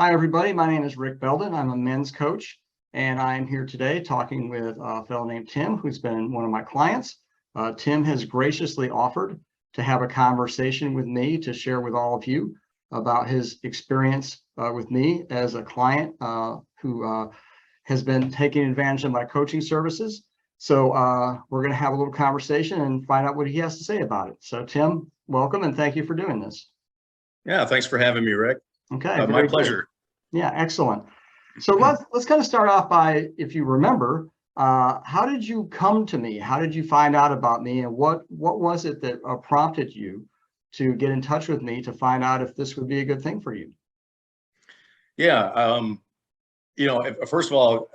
Hi, everybody. My name is Rick Belden. I'm a men's coach, and I'm here today talking with a fellow named Tim, who's been one of my clients. Tim has graciously offered to have a conversation with me to share with all of you about his experience with me as a client who has been taking advantage of my coaching services. So we're going to have a little conversation and find out what he has to say about it. So Tim, welcome, and thank you for doing this. Yeah, thanks for having me, Rick. Okay, my pleasure. Yeah, excellent. So let's kind of start off by, if you remember, how did you come to me? How did you find out about me, and what was it that prompted you to get in touch with me to find out if this would be a good thing for you? Yeah, first of all,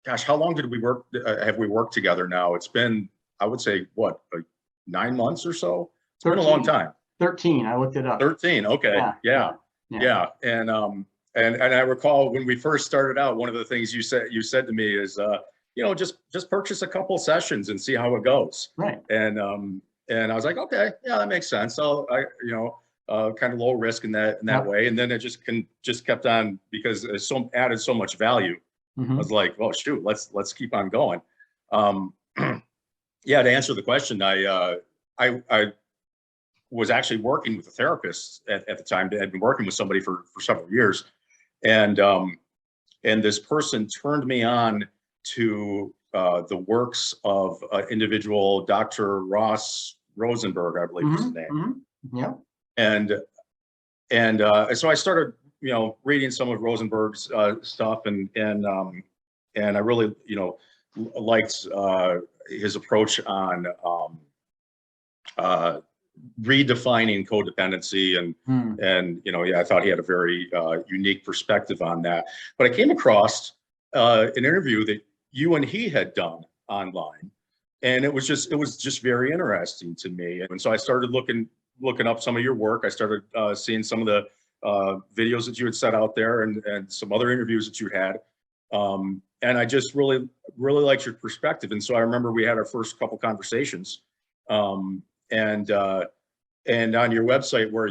how long did we work? Have we worked together now? It's been, I would say, what, like 9 months or so? It's 13. been a long time. 13. I looked it up. 13. Okay. Yeah. And I recall when we first started out, one of the things you said to me is, just purchase a couple sessions and see how it goes. Right. And I was like, okay, yeah, that makes sense. Kind of low risk in that way. And then it just kept on because it added so much value. I was like, well, shoot, let's keep on going. Yeah, to answer the question, I was actually working with a therapist at the time. I had been working with somebody for several years, and this person turned me on to the works of individual Dr. Ross Rosenberg, I believe is his name. Yeah. And so I started, reading some of Rosenberg's stuff, and I really, liked his approach on redefining codependency, and I thought he had a very unique perspective on that. But I came across an interview that you and he had done online, and it was just very interesting to me. And so I started looking up some of your work. I started seeing some of the videos that you had set out there, and some other interviews that you had. And I just really liked your perspective. And so I remember we had our first couple conversations. And on your website, where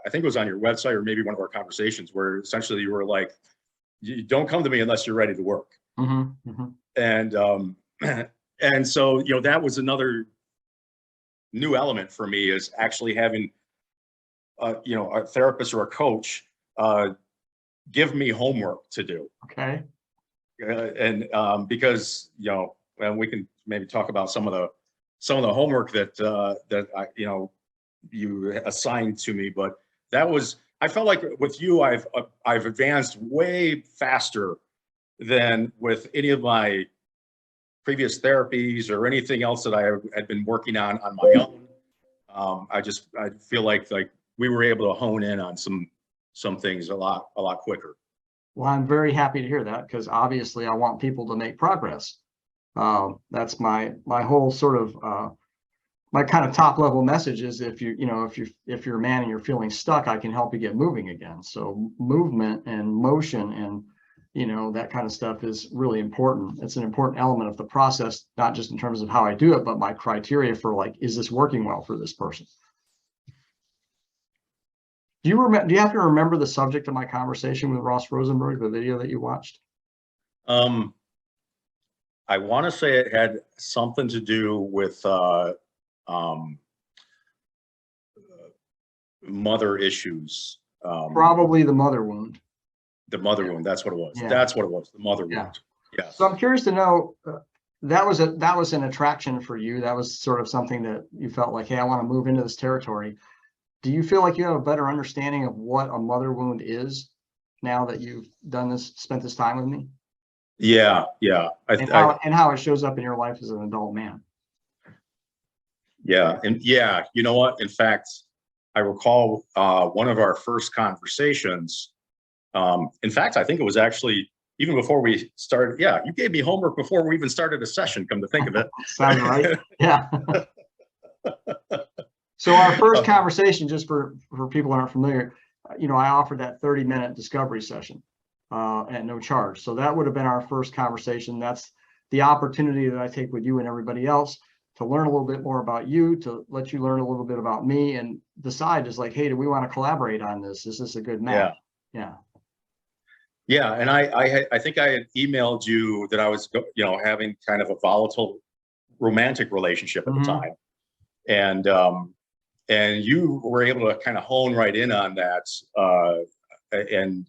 I think it was on your website or maybe one of our conversations, where essentially you were like, you don't come to me unless you're ready to work. And so, that was another new element for me, is actually having, a therapist or a coach give me homework to do. Okay. And because, and we can maybe talk about some of the homework that I, you assigned to me, but I felt like with you, I've advanced way faster than with any of my previous therapies or anything else that I had been working on my own. I feel like we were able to hone in on some things a lot quicker. Well, I'm very happy to hear that, because obviously I want people to make progress. That's my whole sort of my kind of top level message is, if you're a man and you're feeling stuck, I can help you get moving again. So movement and motion and that kind of stuff is really important. It's an important element of the process, not just in terms of how I do it, but my criteria for is this working well for this person? Do you have to remember the subject of my conversation with Ross Rosenberg, the video that you watched? I want to say it had something to do with mother issues. Probably the mother wound. The mother wound. That's what it was. Yeah. That's what it was. The mother wound. Yeah. So I'm curious to know, that was an attraction for you. That was sort of something that you felt like, hey, I want to move into this territory. Do you feel like you have a better understanding of what a mother wound is now that you've spent this time with me? Yeah. And how it shows up in your life as an adult man. Yeah. And yeah, you know what? In fact, I recall one of our first conversations. In fact, I think it was actually even before we started. Yeah, you gave me homework before we even started a session, come to think of it. Sounds right. Yeah. So our first conversation, just for people who aren't familiar, I offered that 30-minute discovery session at no charge. So that would have been our first conversation. That's the opportunity that I take with you and everybody else to learn a little bit more about you, to let you learn a little bit about me, and decide is like, hey, do we want to collaborate on this? Is this a good match? Yeah. Yeah, and I think I had emailed you that I was, having kind of a volatile romantic relationship at the time, and you were able to kind of hone right in on that, and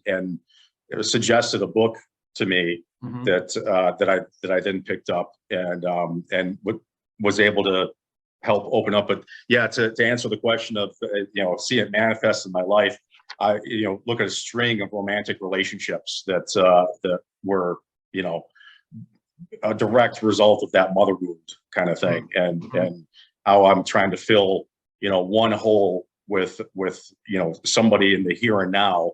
it suggested a book to me that I then picked up and was able to help open up. But yeah, to answer the question of see it manifest in my life, I look at a string of romantic relationships that were a direct result of that mother wound kind of thing, and how I'm trying to fill one hole with somebody in the here and now,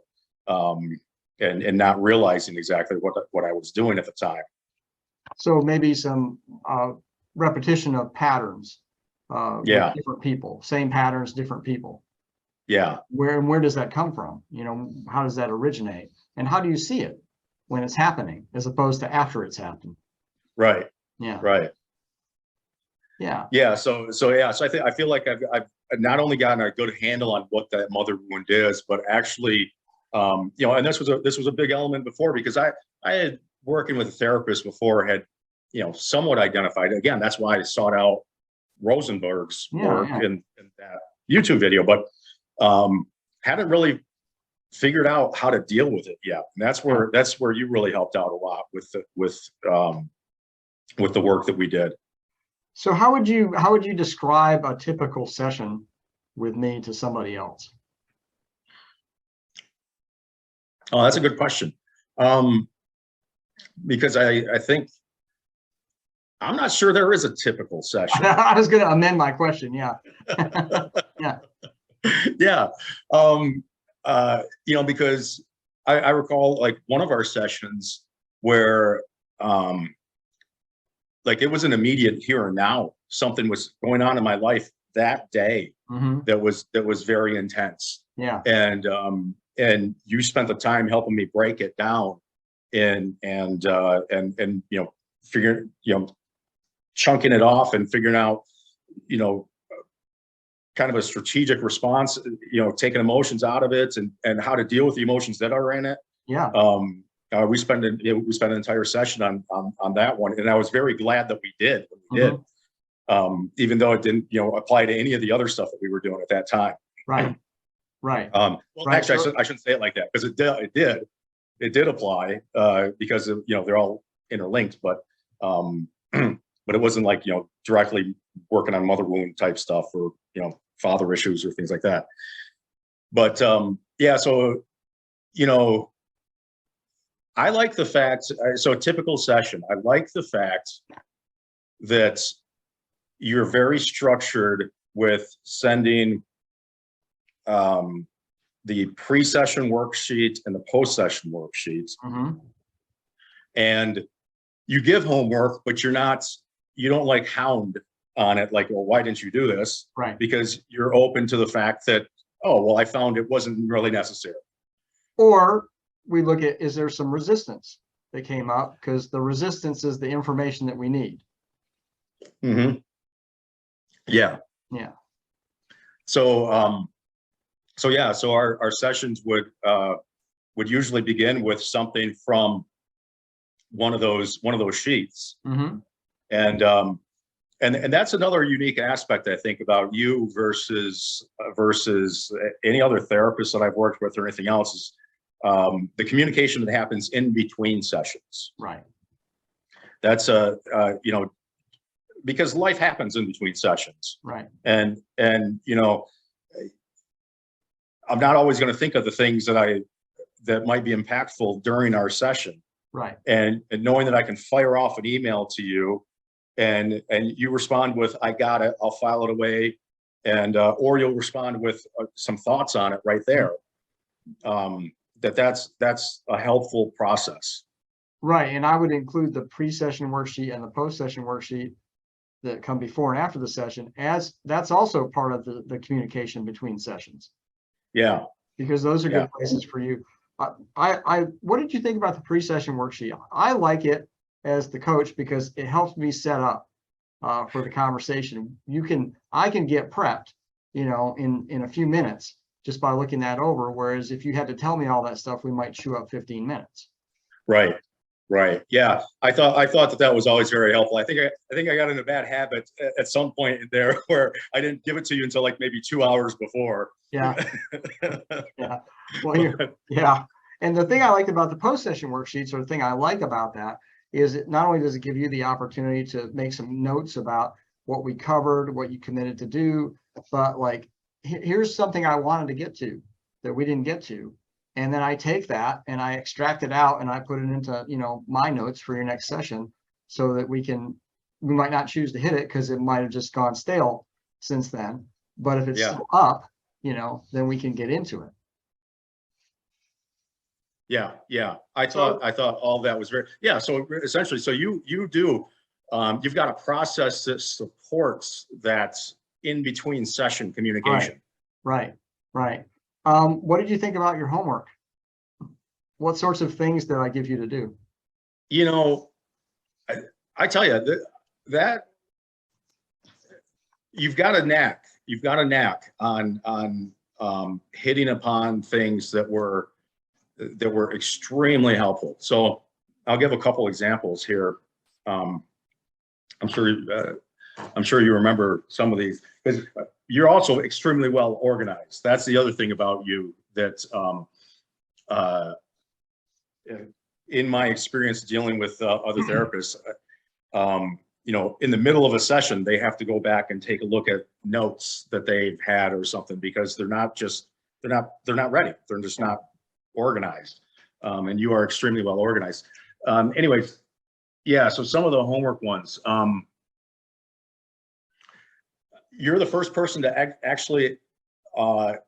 and not realizing exactly what I was doing at the time. So maybe some repetition of patterns. With different people, same patterns, different people. Yeah. Where does that come from? How does that originate? And how do you see it when it's happening as opposed to after it's happened? Right. Yeah. Right. Yeah. Yeah. So I feel like I've not only gotten a good handle on what that mother wound is, but actually, and this was a big element before, because I had working with a therapist before, had somewhat identified. Again, that's why I sought out Rosenberg's work in that YouTube video, but hadn't really figured out how to deal with it yet. And that's where you really helped out a lot with the work that we did. So how would you describe a typical session with me to somebody else? Oh, that's a good question. Because I think I'm not sure there is a typical session. I was going to amend my question. Yeah. Yeah. Yeah. Because I recall like one of our sessions where like it was an immediate here and now. Something was going on in my life that day that was very intense. Yeah. And you spent the time helping me break it down and figuring, chunking it off and figuring out, kind of a strategic response, taking emotions out of it and how to deal with the emotions that are in it. Yeah. We spent an entire session on that one, and I was very glad that we did when we did, even though it didn't, apply to any of the other stuff that we were doing at that time. Right. Right. Well, right. Actually, I shouldn't say it like that, because it did apply, because they're all interlinked, but it wasn't like directly working on mother wound type stuff, or father issues or things like that. But yeah, so I like the fact, so a typical session, I like the fact that you're very structured with sending the pre-session worksheet and the post-session worksheets. And you give homework, but you don't like hound on it, like, well, why didn't you do this? Right. Because you're open to the fact that, oh, well, I found it wasn't really necessary. Or we look at, is there some resistance that came up? Because the resistance is the information that we need. Yeah. Yeah. So our sessions would usually begin with something from one of those sheets. And that's another unique aspect, I think, about you versus any other therapist that I've worked with or anything else, is the communication that happens in between sessions. Right. That's because life happens in between sessions. Right. And I'm not always going to think of the things that might be impactful during our session. Right. And knowing that I can fire off an email to you, and you respond with, I got it, I'll file it away, and or you'll respond with some thoughts on it right there. That's a helpful process. Right. And I would include the pre-session worksheet and the post-session worksheet that come before and after the session, as that's also part of the communication between sessions. Yeah. Because those are good places for you. What did you think about the pre-session worksheet? I like it as the coach because it helps me set up for the conversation. I can get prepped, in a few minutes just by looking that over. Whereas if you had to tell me all that stuff, we might chew up 15 minutes. Right. Right. Yeah. I thought that was always very helpful. I think I got in a bad habit at some point there where I didn't give it to you until like maybe 2 hours before. Yeah. Yeah. Well, yeah. And the thing I liked about the post-session worksheets, or the thing I like about that, is it not only does it give you the opportunity to make some notes about what we covered, what you committed to do, but like, here's something I wanted to get to that we didn't get to. And then I take that and I extract it out and I put it into, my notes for your next session, so that we might not choose to hit it because it might have just gone stale since then. But if it's still up, then we can get into it. Yeah. Yeah. I thought all that was very, yeah. So essentially, so you do, you've got a process that supports that in between session communication. Right. What did you think about your homework? What sorts of things did I give you to do? I tell you that you've got a knack. You've got a knack on hitting upon things that were extremely helpful. So I'll give a couple examples here. I'm sure you remember some of these, because you're also extremely well organized. That's the other thing about you that, in my experience dealing with other therapists, in the middle of a session, they have to go back and take a look at notes that they've had or something, because they're not ready. They're just not organized. And you are extremely well organized. Anyways, yeah. So some of the homework ones, you're the first person to actually, you're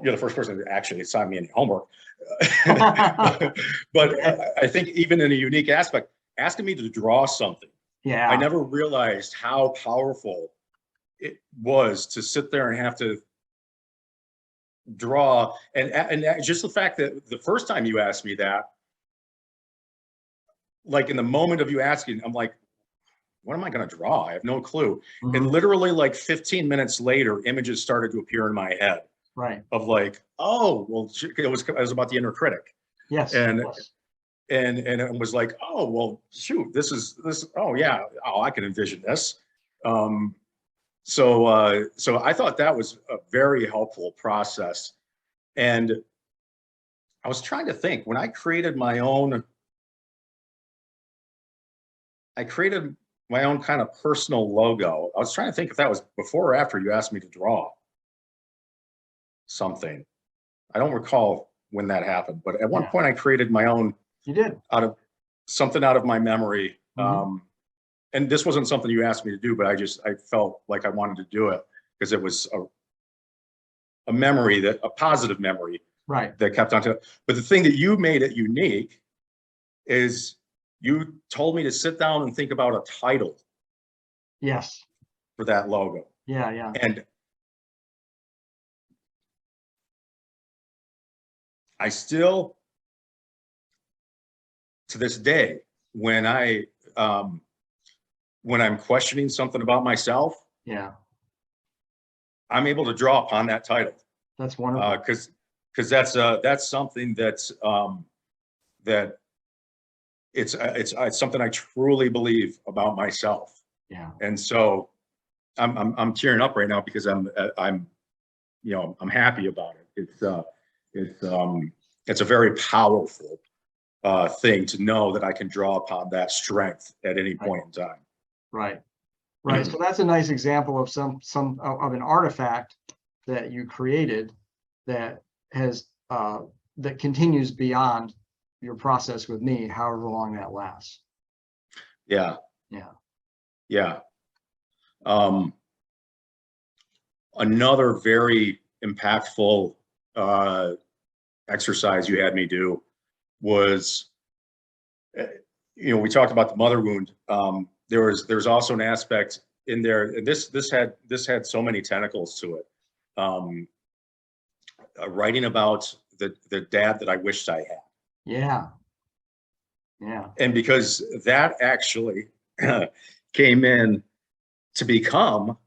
the first person to actually assign me any homework. But I think even in a unique aspect, asking me to draw something. Yeah. I never realized how powerful it was to sit there and have to draw. And just the fact that the first time you asked me that, like in the moment of you asking, I'm like, what am I going to draw? I have no clue. Mm-hmm. And literally like 15 minutes later, images started to appear in my head. Right. Of like, oh, well, it was about the inner critic. Yes. And yes. and it was like, oh, well, shoot, this. Oh yeah, oh, I can envision this. So I thought that was a very helpful process. And I was trying to think, when I created my own kind of personal logo. I was trying to think if that was before or after you asked me to draw something. I don't recall when that happened, but at one point I created my own. You did. Out of my memory. Mm-hmm. And this wasn't something you asked me to do, but I felt like I wanted to do it because it was a memory, a positive memory, right, that kept on to it. But the thing that you made it unique is you told me to sit down and think about a title. Yes. For that logo. Yeah. And I still, to this day, when I'm questioning something about myself, I'm able to draw upon that title. That's wonderful. Because that's something that's that it's something I truly believe about myself. Yeah. And so I'm tearing up right now because I'm happy about it. It's a very powerful thing to know that I can draw upon that strength at any point in time. Right. So that's a nice example of some of an artifact that you created that has that continues beyond your process with me, however long that lasts. Yeah. Another very impactful exercise you had me do was, we talked about the mother wound. There's also an aspect in there, and this had so many tentacles to it. Writing about the dad that I wished I had. Yeah. And because that actually came in to become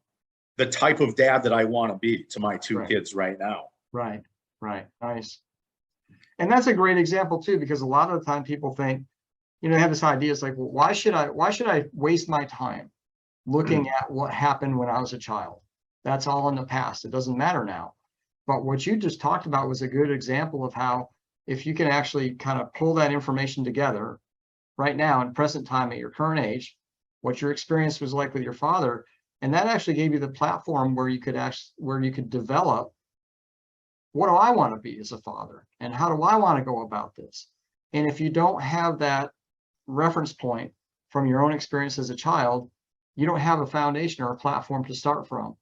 the type of dad that I want to be to my two Right. kids right now. Right. Nice. And that's a great example too, because a lot of the time people think, they have this idea. It's like, well, why should I waste my time looking at what happened when I was a child? That's all in the past. It doesn't matter now. But what you just talked about was a good example of how, if you can actually kind of pull that information together right now in present time at your current age, what your experience was like with your father, and that actually gave you the platform where you could develop, what do I want to be as a father? And how do I want to go about this? And if you don't have that reference point from your own experience as a child, you don't have a foundation or a platform to start from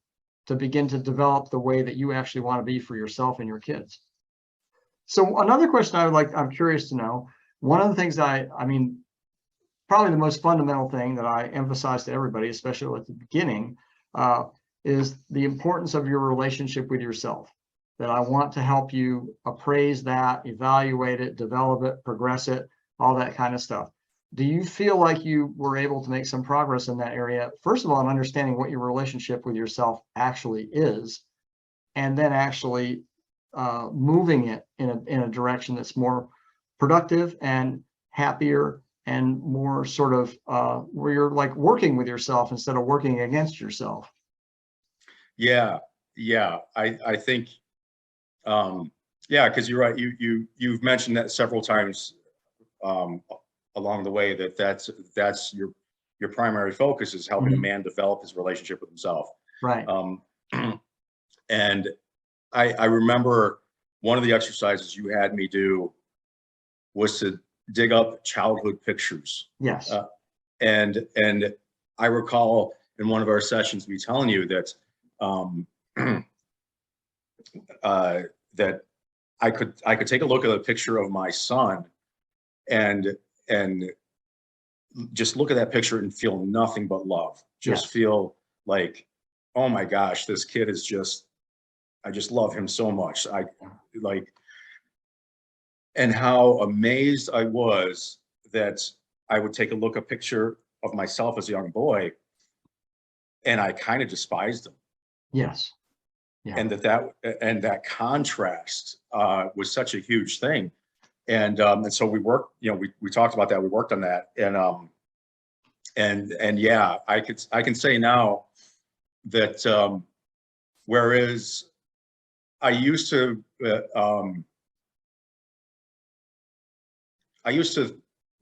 to begin to develop the way that you actually want to be for yourself and your kids. So another question I'm curious to know, one of the things probably the most fundamental thing that I emphasize to everybody, especially at the beginning, is the importance of your relationship with yourself. That I want to help you appraise that, evaluate it, develop it, progress it, all that kind of stuff. Do you feel like you were able to make some progress in that area? First of all, in understanding what your relationship with yourself actually is, and then actually moving it in a direction that's more productive and happier and more sort of where you're like working with yourself instead of working against yourself. Yeah. I think, because you're right. You've mentioned that several times along the way, that's your primary focus is helping a man develop his relationship with himself. Right. And I remember one of the exercises you had me do was to dig up childhood pictures. Yes. And I recall in one of our sessions me telling you that that I could take a look at a picture of my son and just look at that picture and feel nothing but love. Just feel like, oh my gosh, this kid is I just love him so much. And how amazed I was that I would take a picture of myself as a young boy and I kind of despised him. Yes. Yeah. And that contrast was such a huge thing. And so we worked, we talked about that. We worked on that. And yeah, I can say now that whereas I used to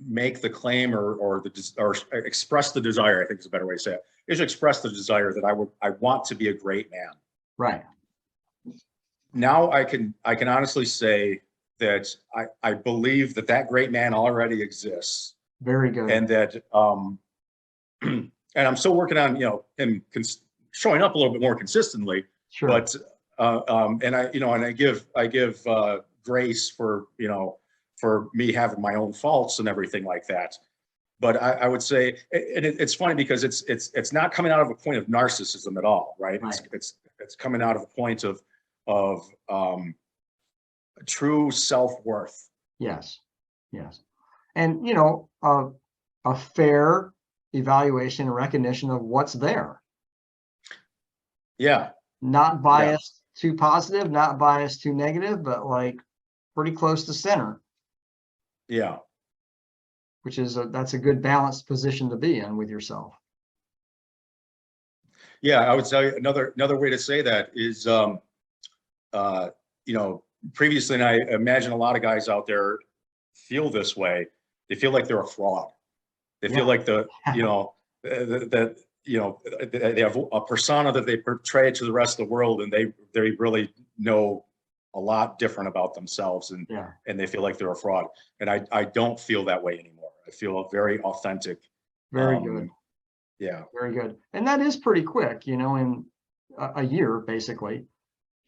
make the claim or express the desire, I think is a better way to say it, is express the desire that I want to be a great man. Right. Now I can honestly say that I believe that great man already exists. Very good. And that and I'm still working on him showing up a little bit more consistently. Sure. But and I give grace for me having my own faults and everything like that. But I would say, and it's funny because it's not coming out of a point of narcissism at all, right? It's coming out of a point of true self-worth. Yes. And a fair evaluation and recognition of what's there. Yeah. Not biased too positive, not biased too negative, but like pretty close to center. Yeah. Which is that's a good balanced position to be in with yourself. Yeah, I would tell you another way to say that is, previously, and I imagine a lot of guys out there feel this way. They feel like they're a fraud. They feel like they have a persona that they portray to the rest of the world, and they really know a lot different about themselves, and they feel like they're a fraud. And I don't feel that way anymore. I feel very authentic. Very good. Yeah. Very good. And that is pretty quick, in a year, basically,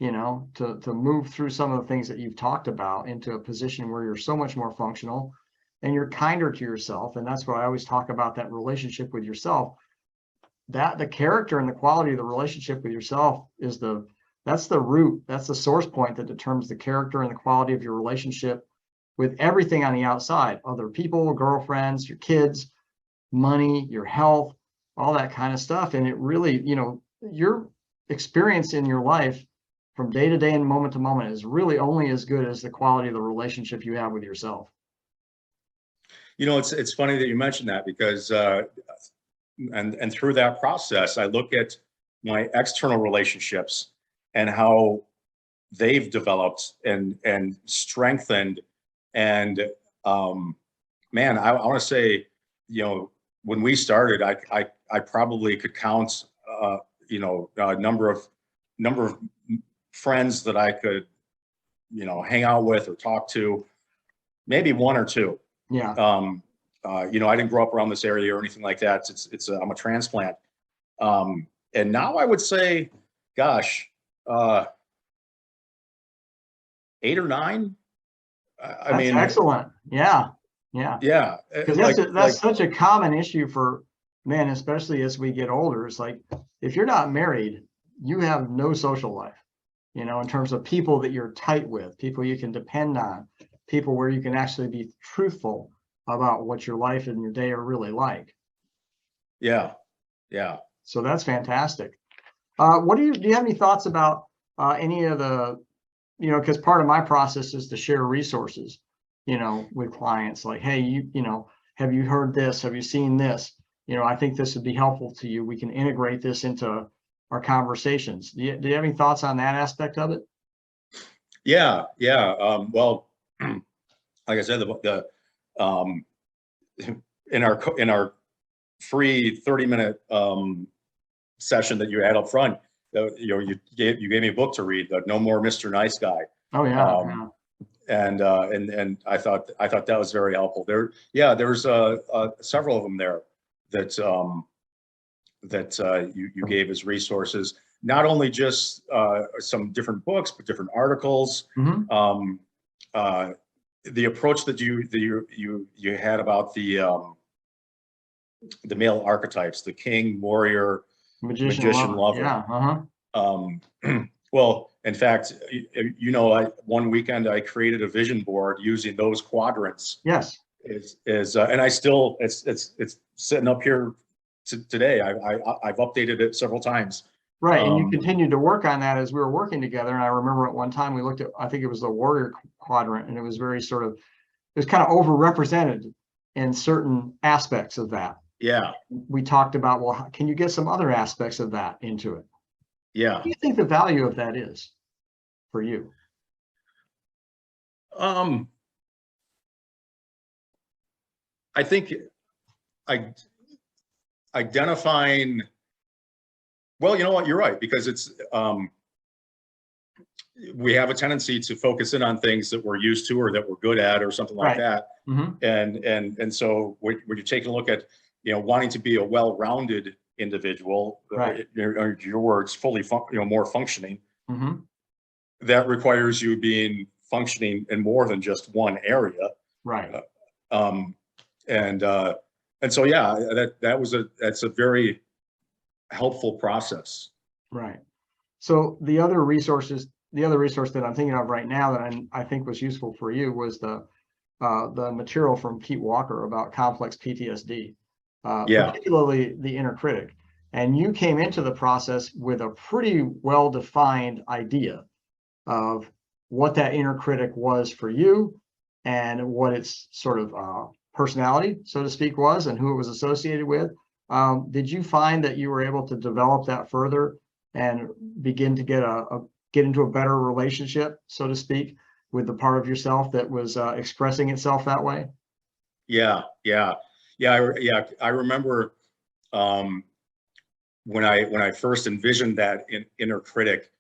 to move through some of the things that you've talked about into a position where you're so much more functional and you're kinder to yourself. And that's what I always talk about, that relationship with yourself, that the character and the quality of the relationship with yourself that's the root, that's the source point that determines the character and the quality of your relationship with everything on the outside, other people, girlfriends, your kids, money, your health, all that kind of stuff. And it really, experience in your life from day to day and moment to moment is really only as good as the quality of the relationship you have with yourself. You know, it's funny that you mentioned that, because and through that process, I look at my external relationships and how they've developed and strengthened. And man, I want to say, you know, when we started, I probably could count, you know, a number of friends that I could, you know, hang out with or talk to, maybe one or two. Yeah. You know, I didn't grow up around this area or anything like that. I'm a transplant. And now I would say, gosh, 8 or 9. I That's mean, excellent. Yeah. Yeah. yeah, Because that's such a common issue for men, especially as we get older. It's like, if you're not married, you have no social life, you know, in terms of people that you're tight with, people you can depend on, people where you can actually be truthful about what your life and your day are really like. yeah, yeah. So that's fantastic. What do you have any thoughts about any of the, you know, because part of my process is to share resources, you know, with clients, like, hey, you know, have you heard this? Have you seen this? You know, I think this would be helpful to you. We can integrate this into our conversations. Do you have any thoughts on that aspect of it? Yeah, yeah. Well, like I said, the in our free 30-minute session that you had up front, you know, you gave me a book to read, No More Mr. Nice Guy. Oh yeah. Um, and I thought that was very helpful. There's several of them there that you gave as resources. Not only just some different books, but different articles. Mm-hmm. The approach that you had about the male archetypes, the king, warrior, magician, lover. Yeah. Well, in fact, you know, one weekend I created a vision board using those quadrants. Yes. And I still, it's sitting up here today. I've updated it several times. Right. And you continued to work on that as we were working together. And I remember at one time we looked at, I think it was the warrior quadrant, and it was very sort of, it was kind of overrepresented in certain aspects of that. Yeah. We talked about, well, can you get some other aspects of that into it? Yeah. What do you think the value of that is for you? I think identifying, well, you know what, you're right, because it's we have a tendency to focus in on things that we're used to or that we're good at or something like that. Mm-hmm. And so when you're taking a look at, you know, wanting to be a well-rounded individual, Right. Your words, fully, more functioning, Mm-hmm. that requires you being functioning in more than just one area. Right. And so, yeah, that's a very helpful process. Right. So the other resource that I'm thinking of right now that I think was useful for you was the material from Pete Walker about complex PTSD, Yeah. particularly the inner critic. And you came into the process with a pretty well-defined idea of what that inner critic was for you and what its sort of personality, so to speak, was and who it was associated with. Did you find that you were able to develop that further and begin to get into a better relationship, so to speak, with the part of yourself that was expressing itself that way? Yeah. I remember when I first envisioned that inner critic,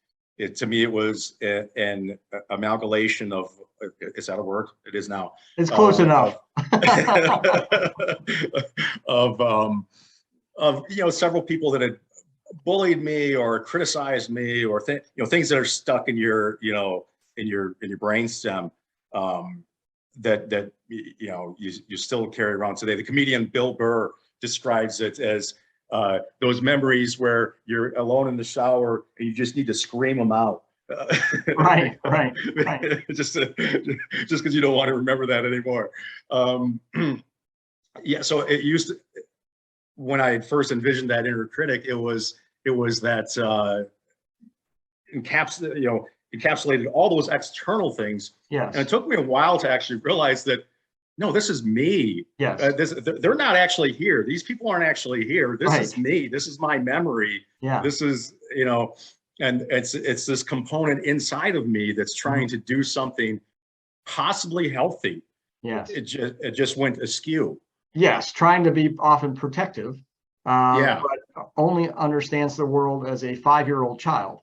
to me it was an amalgamation of, is that a word? It is now. It's close enough. Of you know, several people that had bullied me or criticized me, or things that are stuck in your in your brainstem, that you know you still carry around today. The comedian Bill Burr describes it as those memories where you're alone in the shower and you just need to scream them out. Right. Just because you don't want to remember that anymore. Yeah. So it used to, when I first envisioned that inner critic, it was that encapsulated all those external things. Yes. And it took me a while to actually realize that, no, this is me. Yes. They're not actually here. These people aren't actually here. This Right. is me. This is my memory. Yeah. This is, and it's this component inside of me that's trying to do something possibly healthy. Yes. It just went askew. Yes, trying to be often protective, Yeah. but only understands the world as a 5-year-old child.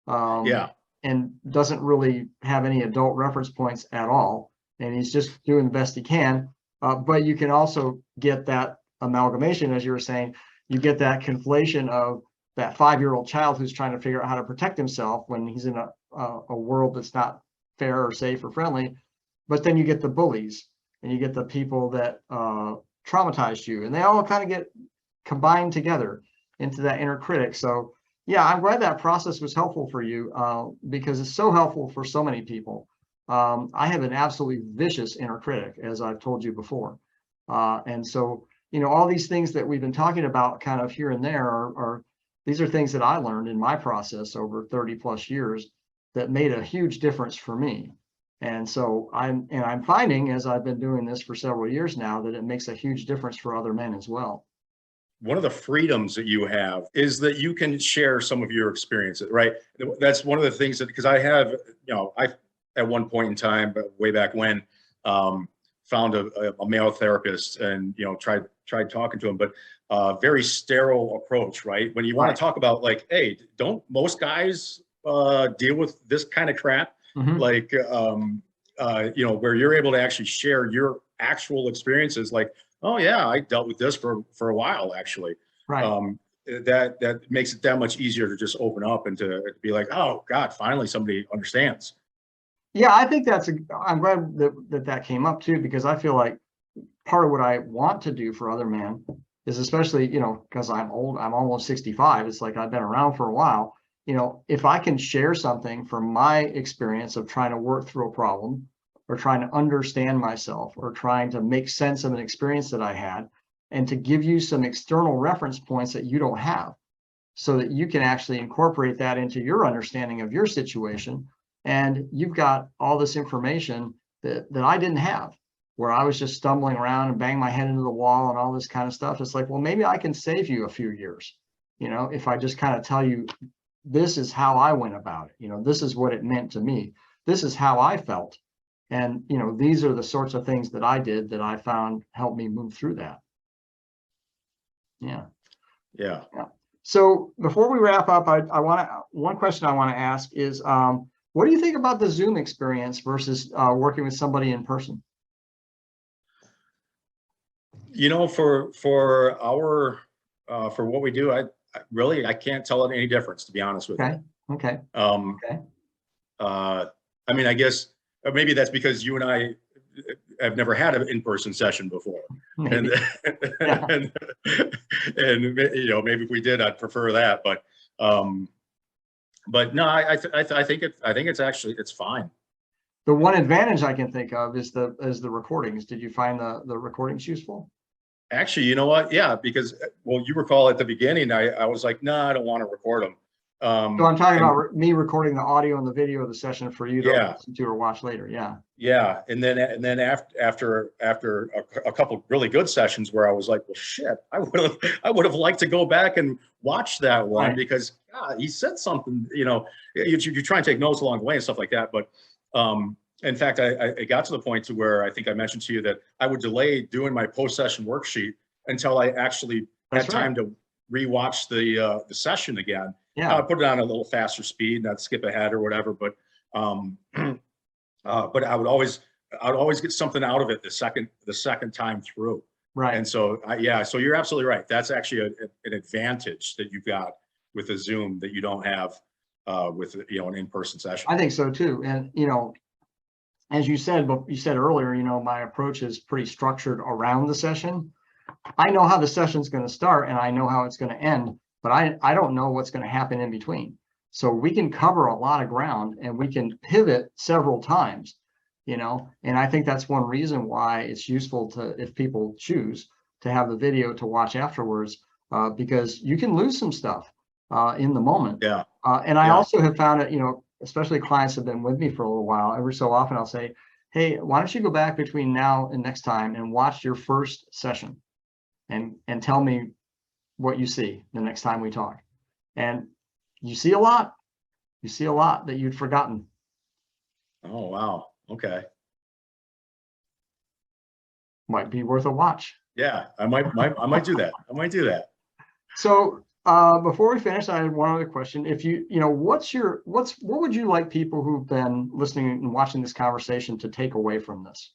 Yeah. And doesn't really have any adult reference points at all. And he's just doing the best he can. But you can also get that amalgamation, as you were saying, you get that conflation of that 5-year-old child who's trying to figure out how to protect himself when he's in a world that's not fair or safe or friendly. But then you get the bullies and you get the people that traumatized you, and they all kind of get combined together into that inner critic. So yeah, I'm glad that process was helpful for you, because it's so helpful for so many people. I have an absolutely vicious inner critic, as I've told you before. And so, all these things that we've been talking about kind of here and there these are things that I learned in my process over 30 plus years that made a huge difference for me. And so I'm finding, as I've been doing this for several years now, that it makes a huge difference for other men as well. One of the freedoms that you have is that you can share some of your experiences, right? That's one of the things that, because I have, I at one point in time, but way back when, found a male therapist and, tried talking to him, but very sterile approach, right? When you want to talk about like, hey, don't most guys deal with this kind of crap? Like, where you're able to actually share your actual experiences, like, oh yeah, I dealt with this for a while actually. Right. That makes it that much easier to just open up and to be like, oh God, finally somebody understands. Yeah, I think I'm glad that came up too, because I feel like part of what I want to do for other men is, especially, because I'm old, I'm almost 65. It's like I've been around for a while. If I can share something from my experience of trying to work through a problem or trying to understand myself or trying to make sense of an experience that I had, and to give you some external reference points that you don't have, so that you can actually incorporate that into your understanding of your situation. And you've got all this information that I didn't have, where I was just stumbling around and banging my head into the wall and all this kind of stuff. It's like, well, maybe I can save you a few years, if I just kind of tell you, this is how I went about it. This is what it meant to me. This is how I felt. And, these are the sorts of things that I did that I found helped me move through that. Yeah. Yeah. So before we wrap up, one question I want to ask is, what do you think about the Zoom experience versus working with somebody in person? For what we do, I can't tell it any difference, to be honest with you. Okay. I mean, I guess maybe that's because you and I have never had an in-person session before. Maybe. And maybe if we did, I'd prefer that. But no, I think it's fine. The one advantage I can think of is the recordings. Did you find the recordings useful? Actually, you know what? Yeah, because, well, you recall at the beginning, I was like, no, I don't want to record them. So I'm talking about me recording the audio and the video of the session for you to listen to or watch later. Yeah. Yeah, and then after a couple really good sessions where I was like, well, shit, I would have liked to go back and watch that one, because he said something. You try and take notes along the way and stuff like that, but in fact, I got to the point to where I think I mentioned to you that I would delay doing my post-session worksheet until I actually had time to rewatch the session again. Yeah. Put it on a little faster speed, not skip ahead or whatever. But I would always get something out of it the second time through. Right. And so so you're absolutely right. That's actually an advantage that you've got with a Zoom that you don't have with an in-person session. I think so too. And as you said earlier, my approach is pretty structured around the session. I know how the session's going to start and I know how it's going to end, but I don't know what's going to happen in between. So we can cover a lot of ground and we can pivot several times, and I think that's one reason why it's useful if people choose to have the video to watch afterwards, because you can lose some stuff. in the moment. Yeah. And I Yeah. also have found it, especially clients have been with me for a little while. Every so often I'll say, hey, why don't you go back between now and next time and watch your first session and tell me what you see the next time we talk. And you see a lot. You see a lot that you'd forgotten. Oh, wow. Okay. Might be worth a watch. Yeah, I might do that. I might do that. So before we finish, I have one other question. If what would you like people who've been listening and watching this conversation to take away from this?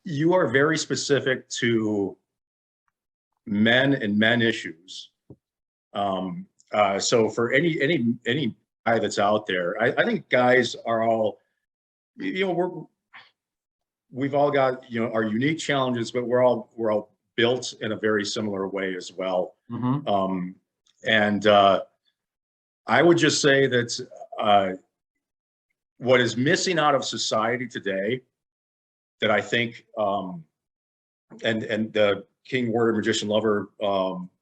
You are very specific to men and men issues. So for any guy that's out there, I think guys are all, we've all got, our unique challenges, but we're all built in a very similar way as well. Mm-hmm. And I would just say that what is missing out of society today, that I think, and the King Warrior Magician Lover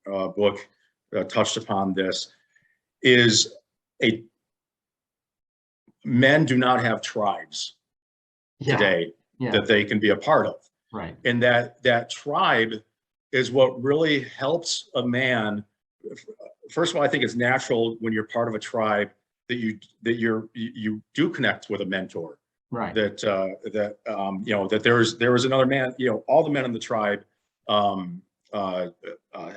book touched upon this, is men do not have tribes today that they can be a part of. Right. And that tribe is what really helps a man. First of all, I think it's natural when you're part of a tribe that you do connect with a mentor. Right. That that there is another man. All the men in the tribe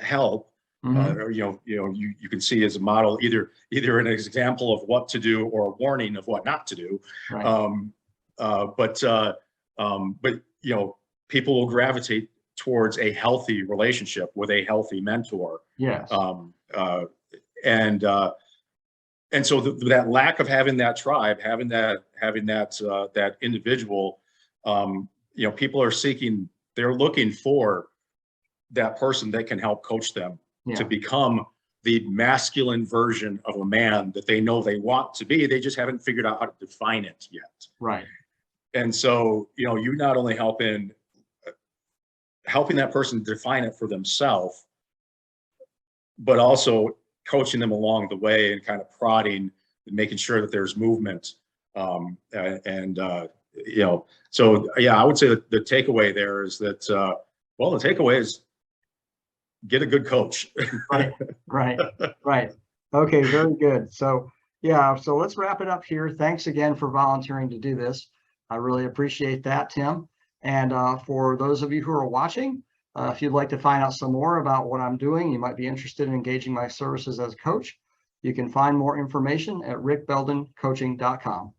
help. Mm-hmm. Or you can see as a model either an example of what to do or a warning of what not to do. Right. But people will gravitate towards a healthy relationship with a healthy mentor. Yes. And so that lack of having that tribe, having that individual, people are seeking. They're looking for that person that can help coach them to become the masculine version of a man that they know they want to be. They just haven't figured out how to define it yet. Right. And so, you not only helping that person define it for themselves, but also coaching them along the way and kind of prodding and making sure that there's movement. So yeah, I would say that the takeaway there is that, the takeaway is get a good coach. Right. Okay, very good. So so let's wrap it up here. Thanks again for volunteering to do this. I really appreciate that, Tim. And for those of you who are watching, if you'd like to find out some more about what I'm doing, you might be interested in engaging my services as a coach, you can find more information at rickbeldencoaching.com.